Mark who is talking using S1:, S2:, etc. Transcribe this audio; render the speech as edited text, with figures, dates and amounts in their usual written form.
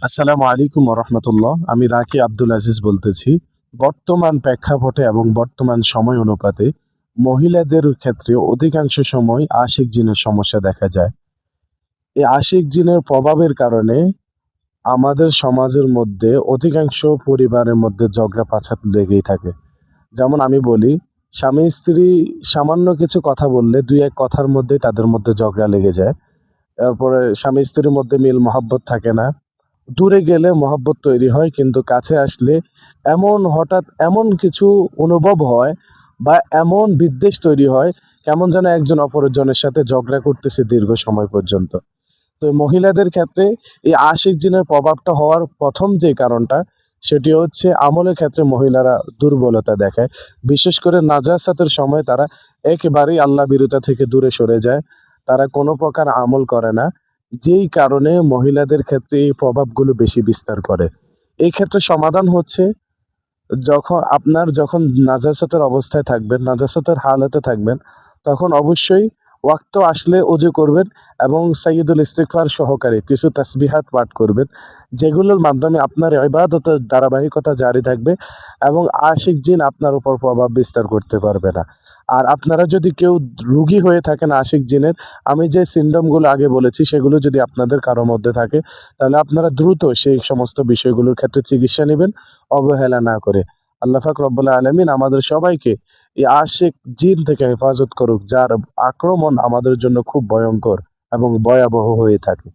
S1: আসসালামু আলাইকুম রহমতুল্লাহ। আমি রাকি আব্দুল আজিজ বলতেছি। বর্তমান প্রেক্ষাপটে এবং বর্তমান সময় অনুপাতে মহিলাদের ক্ষেত্রে অধিকাংশ সময় আশিক জিনের সমস্যা দেখা যায়। এই আশিক জিনের প্রভাবের কারণে আমাদের সমাজের মধ্যে অধিকাংশ পরিবারের মধ্যে ঝগড়া ফাসাদ লেগেই থাকে। যেমন আমি বলি, স্বামী স্ত্রী সামান্য কিছু কথা বললে দুই এক কথার মধ্যে তাদের মধ্যে ঝগড়া লেগে যায়। তারপরে স্বামী স্ত্রীর মধ্যে মিল মহাব্বত থাকে না। দূরে গেলে মহব্বত তৈরি হয়, কিন্তু কাছে আসলে হঠাৎ এমন কিছু অনুভব হয় বা এমন বিদ্বেষ তৈরি হয়, কেমন যেন একজন অপরজনের সাথে ঝগড়া করতেছে দীর্ঘ সময় পর্যন্ত। তো মহিলাদের ক্ষেত্রে এই আশিক জিনের প্রভাবটা হওয়ার প্রথম যে কারণটা, সেটি হচ্ছে আমলের ক্ষেত্রে মহিলারা দুর্বলতা দেখায়। বিশেষ করে নাজাসাতের সময় তারা একেবারেই আল্লাহ বিরুদ্ধ থেকে দূরে সরে যায়। তারা কোনো প্রকার আমল করে না, যেই কারণে মহিলাদের ক্ষেত্রে এই প্রভাবগুলো বেশি বিস্তার করে। এই ক্ষেত্রে সমাধান হচ্ছে, যখন নাজাসাতের অবস্থায় থাকবেন, নাজাসাতের হালতে থাকবেন, তখন অবশ্যই ওয়াক্ত আসলে ওযু করবেন এবং সাইয়্যিদুল ইস্তিগফার সহকারে কিছু তাসবিহাত পাঠ করবেন, যেগুলোর মাধ্যমে আপনার ইবাদতের ধারাবাহিকতা জারি থাকবে এবং আশিক জিন আপনার উপর প্রভাব বিস্তার করতে পারবে না। আর আপনারা যদি কেউ রোগী হয়ে থাকেন আশিক জিনের, আমি যে সিম্পটমগুলো আগে বলেছি সেগুলো যদি আপনাদের কারো মধ্যে থাকে, তাহলে আপনারা দ্রুত সেই সমস্ত বিষয়গুলোর ক্ষেত্রে চিকিৎসা নেবেন, অবহেলা না করে। আল্লাহ পাক রব্বুল আলামিন আমাদের সবাইকে এই আশিক জিন থেকে হেফাজত করুক, যার আক্রমণ আমাদের জন্য খুব ভয়ঙ্কর এবং ভয়াবহ হয়ে থাকে।